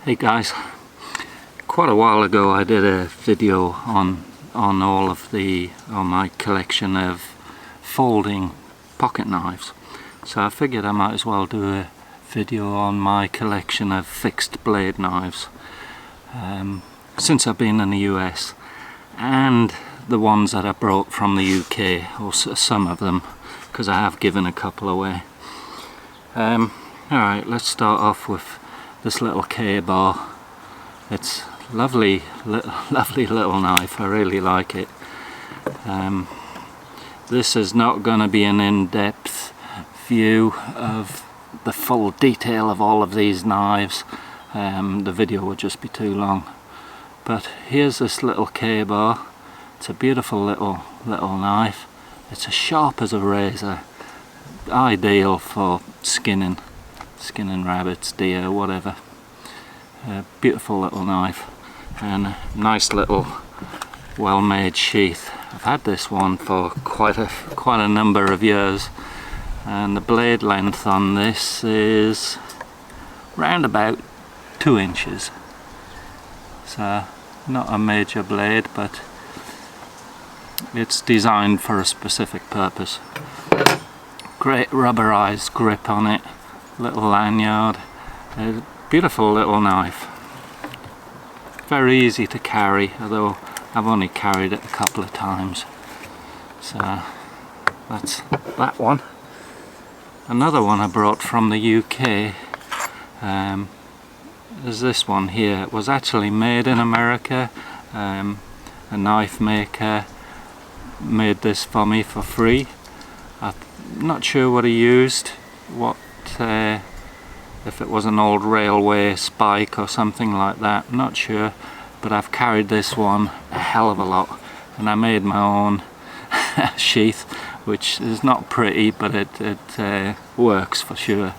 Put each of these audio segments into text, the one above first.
Hey guys, quite a while ago I did a video on my collection of folding pocket knives, so I figured I might as well do a video on my collection of fixed blade knives since I've been in the US, and the ones that I brought from the UK, or some of them, because I have given a couple away. Alright, let's start off with this little K-bar. It's lovely little knife. I really like it. This is not going to be an in-depth view of the full detail of all of these knives. The video would just be too long. But here's this little K-bar. It's a beautiful little knife. It's as sharp as a razor. Ideal for skinning rabbits, deer, whatever. A beautiful little knife and a nice little well-made sheath. I've had this one for quite a number of years, and the blade length on this is round about 2 inches. So not a major blade, but it's designed for a specific purpose. Great rubberized grip on it, little lanyard, a beautiful little knife. Very easy to carry, although I've only carried it a couple of times. So that's that one. Another one I brought from the UK is this one here. It was actually made in America. A knife maker made this for me for free. I'm not sure what he used, if it was an old railway spike or something like that, I'm not sure, but I've carried this one a hell of a lot, and I made my own sheath, which is not pretty, but it works for sure.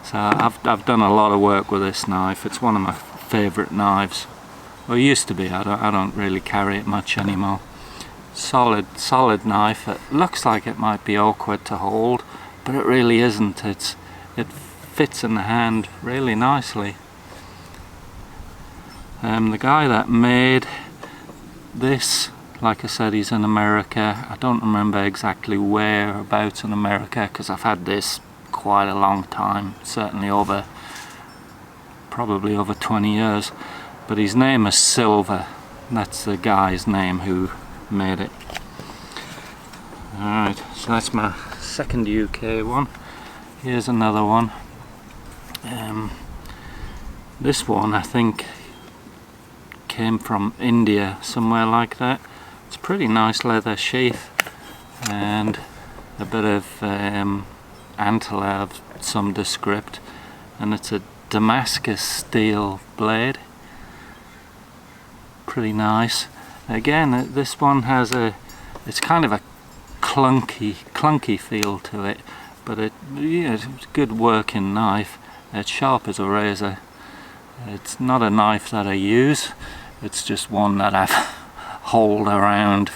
So I've done a lot of work with this knife. It's one of my favourite knives. Well, it used to be. I don't really carry it much anymore. Solid knife. It looks like it might be awkward to hold, but it really isn't. It fits in the hand really nicely. The guy that made this, like I said, he's in America. I don't remember exactly whereabouts in America, because I've had this quite a long time, certainly probably over 20 years, but his name is Silver. That's the guy's name who made it. Alright, so that's my second UK one. Here's another one. This one I think came from India, somewhere like that. It's a pretty nice leather sheath and a bit of antler of some descript, and it's a Damascus steel blade. Pretty nice. Again, this one has it's kind of a clunky feel to it, but it's a good working knife. It's sharp as a razor. It's not a knife that I use, it's just one that I've hauled around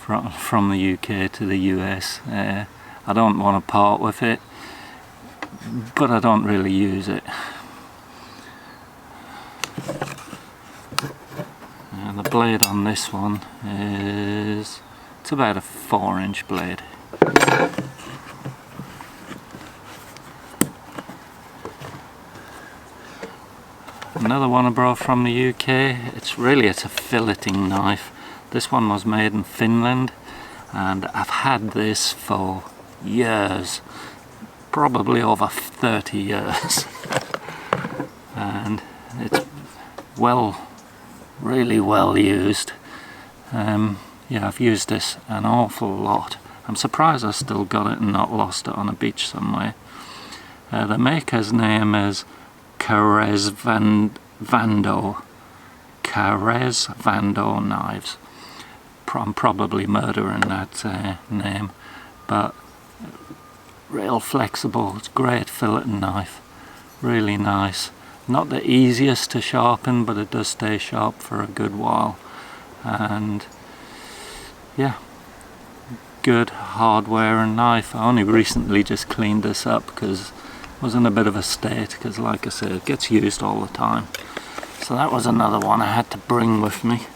from the UK to the US. I don't want to part with it, but I don't really use it. And the blade on this one it's about a 4-inch blade. Another one I brought from the UK. It's a filleting knife. This one was made in Finland, and I've had this for years, probably over 30 years. And it's really well used. Yeah, I've used this an awful lot. I'm surprised I still got it and not lost it on a beach somewhere. The maker's name is Carez Vando Knives. I'm probably murdering that name, but real flexible. It's a great filleting knife, really nice. Not the easiest to sharpen, but it does stay sharp for a good while. And yeah, good hard wearing knife. I only recently just cleaned this up because was in a bit of a state, because like I say, it gets used all the time. So that was another one I had to bring with me.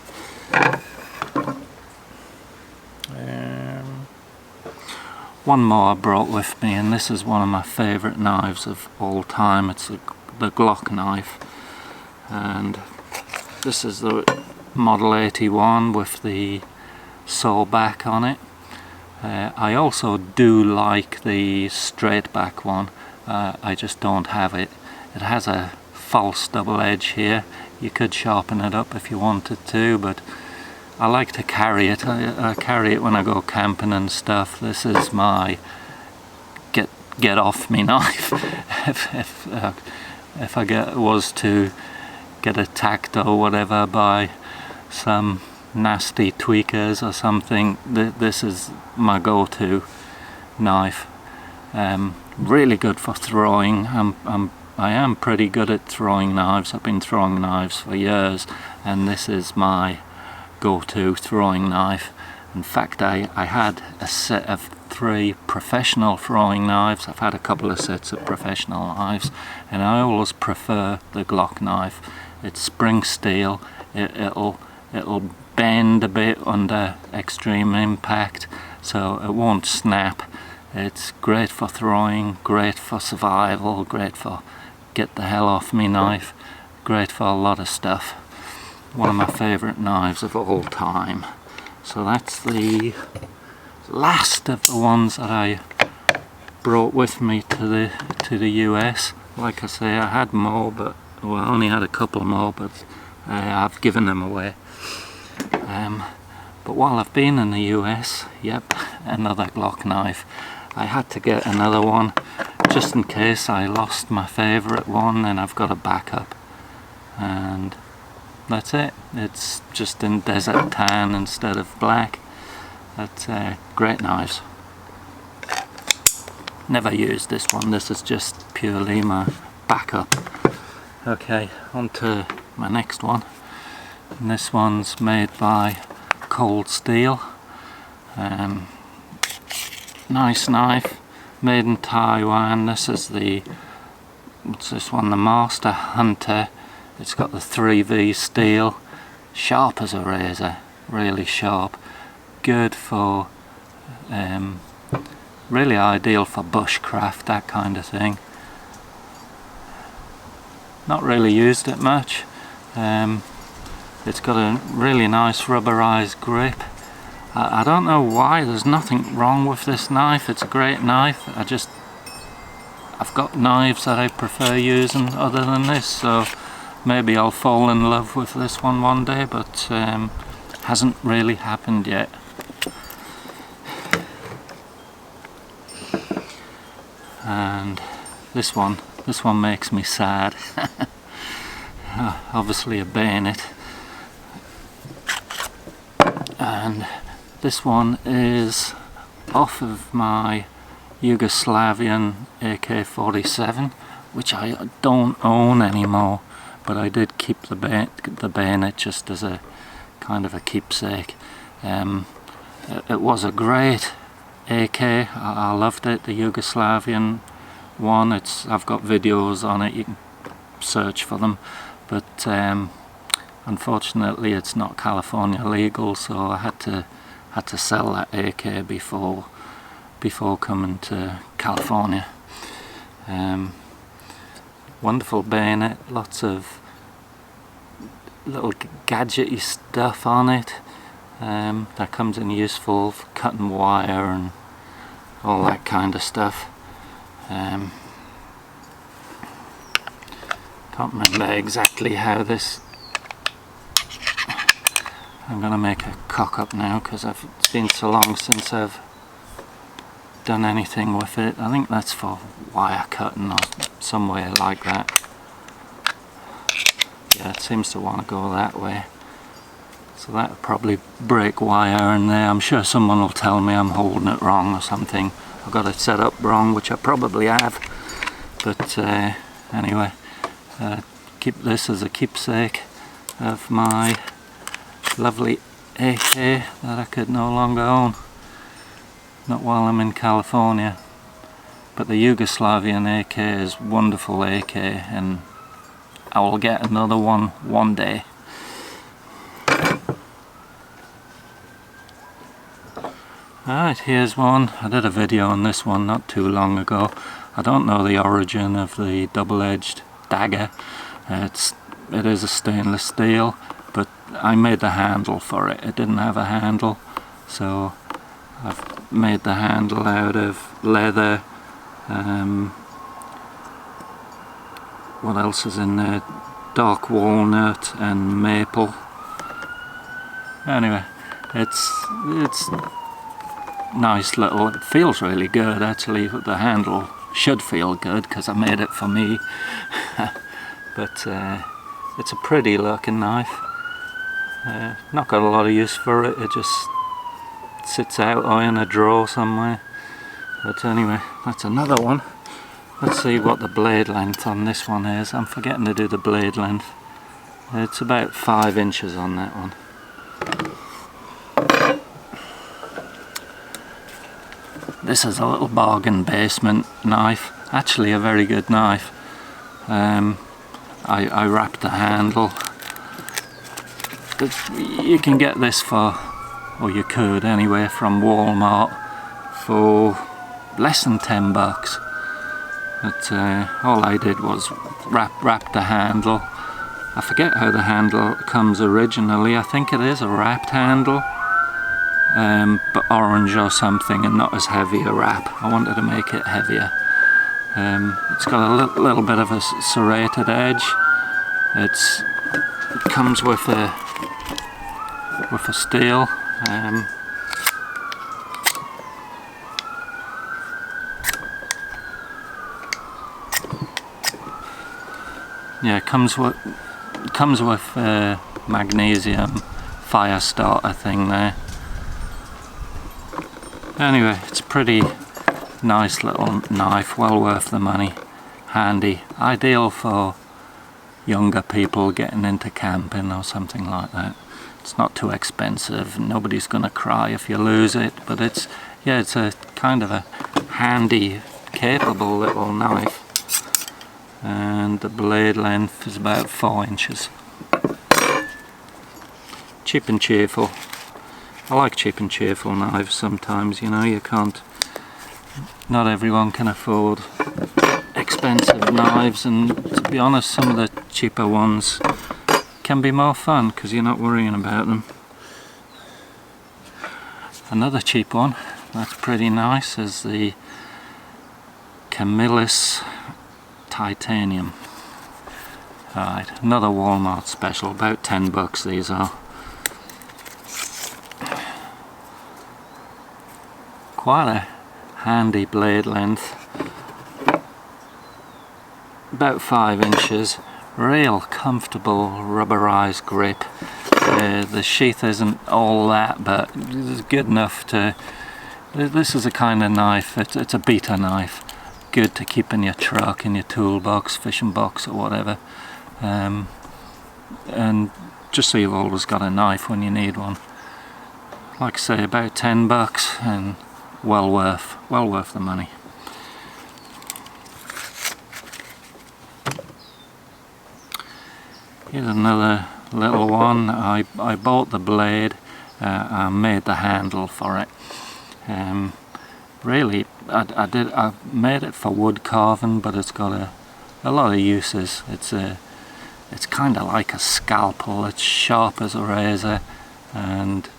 One more I brought with me, and this is one of my favourite knives of all time. It's the Glock knife, and this is the Model 81 with the saw back on it. I also do like the straight back one. I just don't have it. It has a false double edge here. You could sharpen it up if you wanted to, but I like to carry it. I carry it when I go camping and stuff. This is my get off me knife. if I was to get attacked or whatever by some nasty tweakers or something, this is my go-to knife. Really good for throwing. I am pretty good at throwing knives. I've been throwing knives for years, and this is my go-to throwing knife. In fact, I had a set of 3 professional throwing knives. I've had a couple of sets of professional knives, and I always prefer the Glock knife. It's spring steel. It'll bend a bit under extreme impact, so it won't snap. It's great for throwing, great for survival, great for get the hell off me knife, great for a lot of stuff. One of my favourite knives of all time. So that's the last of the ones that I brought with me to the US. Like I say, I had more, but well, I only had a couple more, but I've given them away. But while I've been in the US, yep, another Glock knife. I had to get another one just in case I lost my favourite one, and I've got a backup. And that's it. It's just in desert tan instead of black. That's great knives. Never used this one. This is just purely my backup. Okay, on to my next one. And this one's made by Cold Steel. Nice knife, made in Taiwan. This is the, what's this one, the Master Hunter. It's got the 3V steel, sharp as a razor, really sharp. Good for, really ideal for bushcraft, that kind of thing. Not really used it much. It's got a really nice rubberized grip. I don't know why, there's nothing wrong with this knife. It's a great knife. I've got knives that I prefer using other than this, so maybe I'll fall in love with this one day, but hasn't really happened yet. And this one makes me sad. Obviously a bayonet. And this one is off of my Yugoslavian AK-47, which I don't own anymore, but I did keep the bayonet just as a kind of a keepsake. It was a great AK. I loved it, the Yugoslavian one. I've got videos on it, you can search for them, but unfortunately it's not California legal, so I had to sell that AK before coming to California. Wonderful bayonet, lots of little gadgety stuff on it that comes in useful for cutting wire and all that kind of stuff. Can't remember exactly how this. I'm gonna make a cock up now because it's been so long since I've done anything with it. I think that's for wire cutting or somewhere like that. Yeah, it seems to want to go that way. So that'll probably break wire in there. I'm sure someone will tell me I'm holding it wrong or something. I've got it set up wrong, which I probably have. But anyway, keep this as a keepsake of my lovely AK that I could no longer own. Not while I'm in California. but the Yugoslavian AK is wonderful AK, and I will get another one day. Alright, here's one. I did a video on this one not too long ago. I don't know the origin of the double-edged dagger. It is a stainless steel, but I made the handle for it. It didn't have a handle, so I've made the handle out of leather. What else is in there? Dark walnut and maple. Anyway, it's nice little, it feels really good actually. The handle should feel good because I made it for me. But it's a pretty looking knife. Not got a lot of use for it. It just sits out in a drawer somewhere. But anyway, that's another one. Let's see what the blade length on this one is. I'm forgetting to do the blade length. It's about 5 inches on that one. This is a little bargain basement knife, actually a very good knife. I wrapped the handle. You can get this for, or you could anyway, from Walmart for less than $10. But all I did was wrap the handle. I forget how the handle comes originally. I think it is a wrapped handle. But orange or something, and not as heavy a wrap. I wanted to make it heavier. It's got a little bit of a serrated edge. It comes with a steel. Yeah, it comes with magnesium fire starter thing there. Anyway, it's a pretty nice little knife, well worth the money, handy, ideal for younger people getting into camping or something like that. It's not too expensive, nobody's gonna cry if you lose it, but it's a kind of a handy, capable little knife. And the blade length is about 4 inches. Cheap and cheerful. I like cheap and cheerful knives sometimes, you know, not everyone can afford expensive knives, and to be honest, some of the cheaper ones can be more fun because you're not worrying about them. Another cheap one that's pretty nice is the Camillus Titanium. Alright, another Walmart special, about $10 these are. Quite a handy blade length, about 5 inches, real comfortable rubberized grip. The sheath isn't all that, but it's good enough to, this is a kind of knife, it's a beater knife, good to keep in your truck, in your toolbox, fishing box or whatever, and just so you've always got a knife when you need one. Like I say, about $10 and well worth the money. Here's another little one. I bought the blade, I made the handle for it. Really, I made it for wood carving, but it's got a lot of uses. It's kind of like a scalpel. It's sharp as a razor, and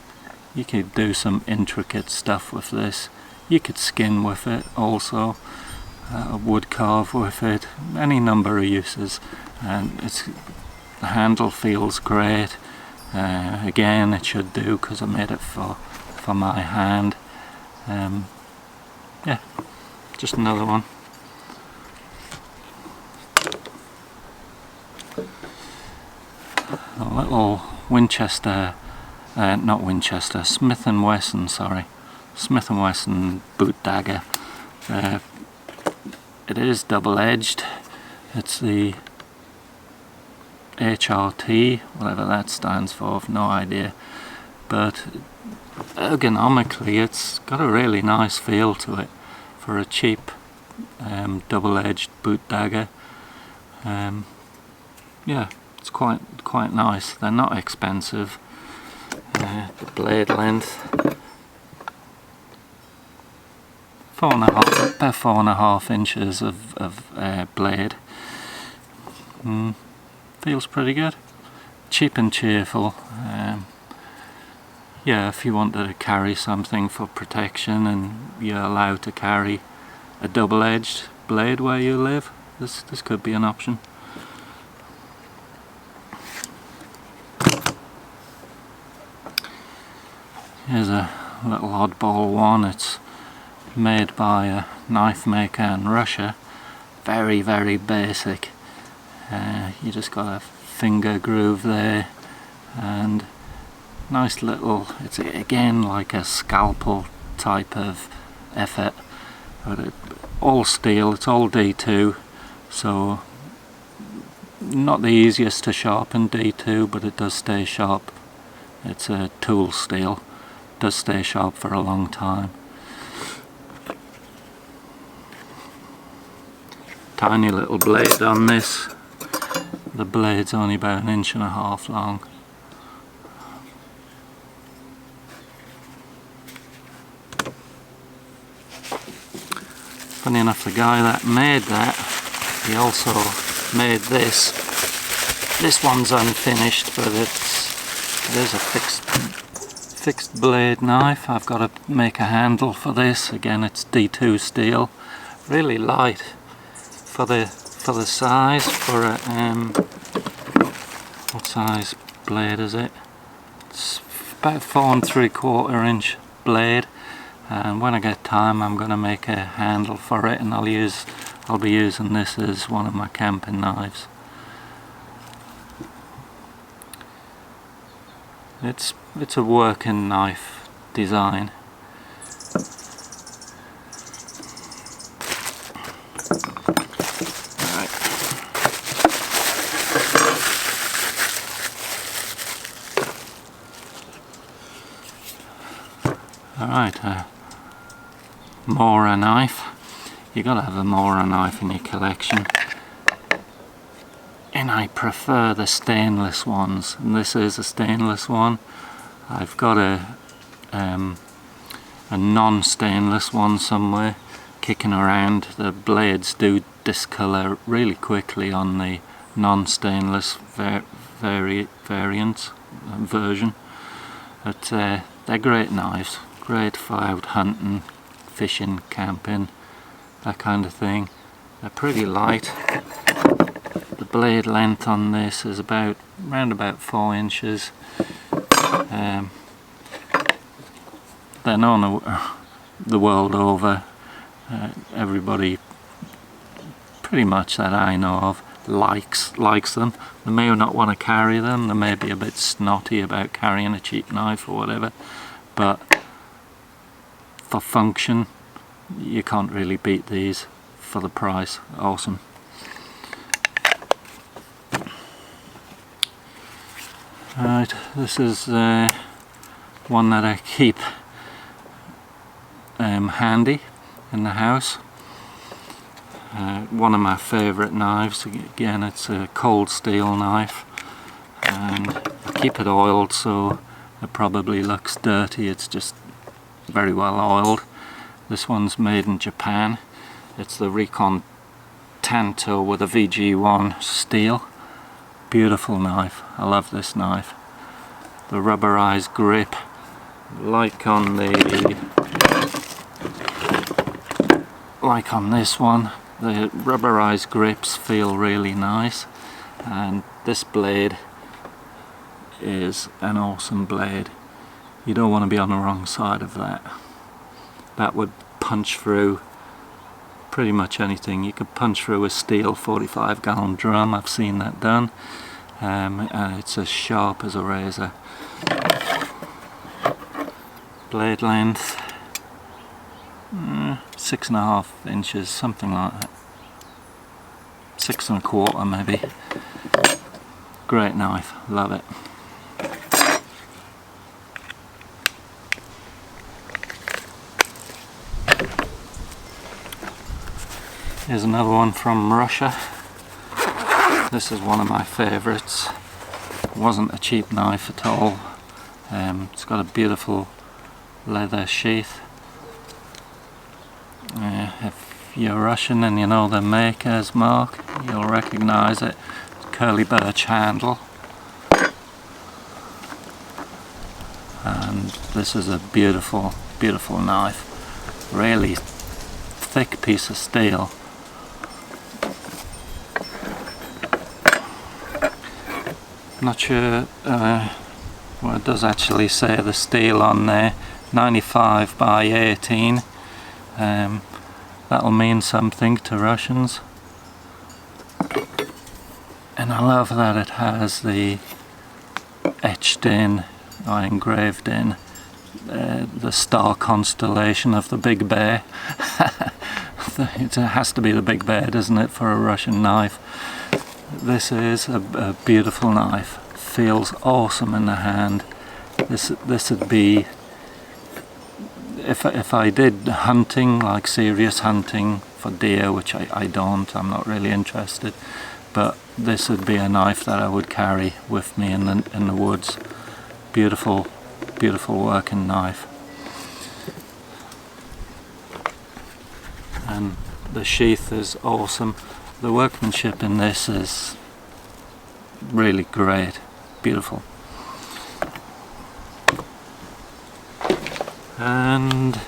you could do some intricate stuff with this. You could skin with it also, wood carve with it, any number of uses, and the handle feels great. Again, it should do because I made it for my hand. Yeah, just another one. A little Winchester, not Winchester, Smith & Wesson, sorry. Smith & Wesson boot dagger. It is double-edged. It's the HRT, whatever that stands for, I've no idea. But ergonomically it's got a really nice feel to it for a cheap double-edged boot dagger. Yeah, it's quite nice. They're not expensive. The blade length, about 4.5 inches of blade. Feels pretty good. Cheap and cheerful. Yeah, if you wanted to carry something for protection and you're allowed to carry a double-edged blade where you live, this could be an option. Here's a little oddball one. It's made by a knife maker in Russia. Very basic. You just got a finger groove there, and nice little, it's again like a scalpel type of effort, but all steel, it's all D2, so not the easiest to sharpen D2, but it does stay sharp. It's a tool steel, does stay sharp for a long time. Tiny little blade on this. The blade's only about 1.5 inches long. Funny enough, the guy that made that, he also made this. This one's unfinished, but it is a fixed blade knife. I've got to make a handle for this. Again, it's D2 steel, really light for the size. For a what size blade is it? It's about 4 3/4 inch blade, and when I get time I'm going to make a handle for it, and I'll be using this as one of my camping knives. It's a working knife design. Alright, a Mora knife. You gotta have a Mora knife in your collection. And I prefer the stainless ones, and this is a stainless one. I've got a non-stainless one somewhere kicking around. The blades do discolour really quickly on the non-stainless version, but they're great knives, great for out hunting, fishing, camping, that kind of thing. They're pretty light. The blade length on this is around about 4 inches. They're known the world over. Everybody pretty much that I know of likes them. They may not want to carry them, they may be a bit snotty about carrying a cheap knife or whatever, but for function you can't really beat these for the price. Awesome. Alright, this is one that I keep handy in the house. One of my favourite knives. Again, it's a cold steel knife, and I keep it oiled so it probably looks dirty. It's just very well oiled. This one's made in Japan. It's the Recon Tanto with a VG1 steel. Beautiful knife. I love this knife. The rubberized grip, like on this one, the rubberized grips feel really nice, and this blade is an awesome blade. You don't want to be on the wrong side of that. That would punch through pretty much anything. You could punch through a steel 45-gallon drum. I've seen that done, and it's as sharp as a razor. Blade length 6.5 inches, something like that. 6 1/4 maybe. Great knife, love it. Here's another one from Russia. This is one of my favourites. Wasn't a cheap knife at all. It's got a beautiful leather sheath. If you're Russian and you know the maker's mark, you'll recognise it. Curly birch handle. And this is a beautiful, beautiful knife. Really thick piece of steel. Not sure, well, it does actually say the steel on there, 95 by 18. That'll mean something to Russians. And I love that it has the etched in, or engraved in, the star constellation of the Big Bear. It has to be the Big Bear, doesn't it, for a Russian knife? This is a beautiful knife. Feels awesome in the hand. This would be, if I did hunting, like serious hunting for deer, which I don't, I'm not really interested, but this would be a knife that I would carry with me in the woods. Beautiful, beautiful working knife. And the sheath is awesome. The workmanship in this is really great, beautiful. And a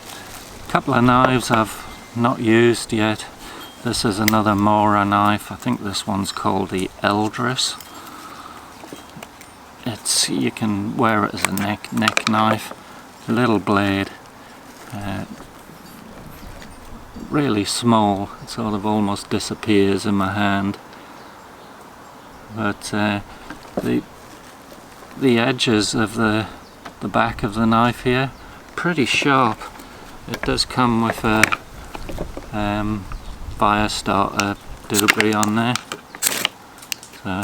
couple of knives I've not used yet. This is another Mora knife. I think this one's called the Eldris. You can wear it as a neck knife. A little blade. Really small, it sort of almost disappears in my hand, but the edges of the back of the knife here, pretty sharp. It does come with a fire starter delivery on there, so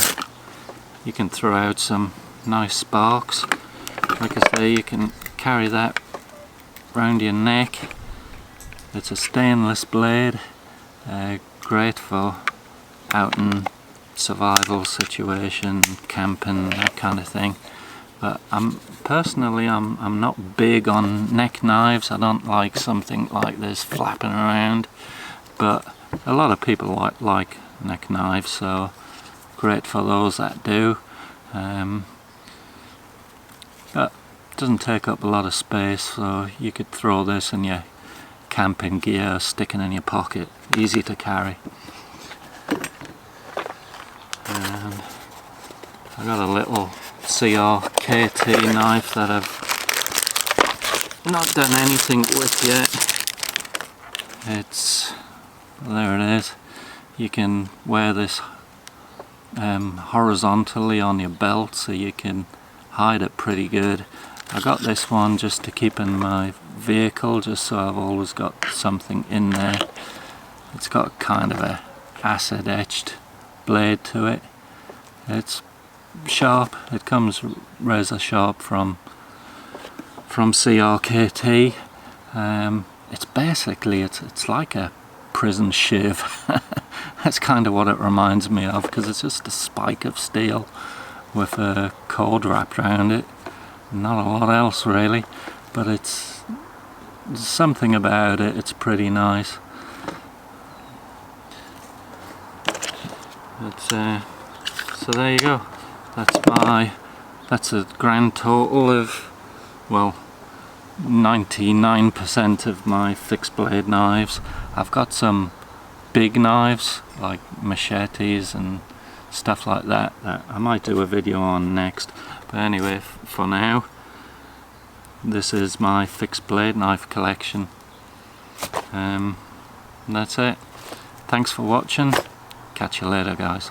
you can throw out some nice sparks. Like I say, you can carry that round your neck. It's a stainless blade, great for out and survival situation, camping, that kind of thing. But personally I'm not big on neck knives. I don't like something like this flapping around, but a lot of people like neck knives, so great for those that do. But it doesn't take up a lot of space, so you could throw this in your camping gear, sticking in your pocket, easy to carry. And I got a little CRKT knife that I've not done anything with yet. There it is. You can wear this horizontally on your belt, so you can hide it pretty good. I got this one just to keep in my vehicle, just so I've always got something in there. It's got kind of a acid etched blade to it. It's sharp. It comes razor sharp from CRKT. It's basically it's like a prison shiv. That's kind of what it reminds me of, because it's just a spike of steel with a cord wrapped around it. Not a lot else really, but there's something about it. It's pretty nice. So there you go. That's a grand total of, well, 99% of my fixed blade knives. I've got some big knives like machetes and stuff like that I might do a video on next, but anyway, for now this is my fixed blade knife collection. That's it. Thanks for watching. Catch you later, guys.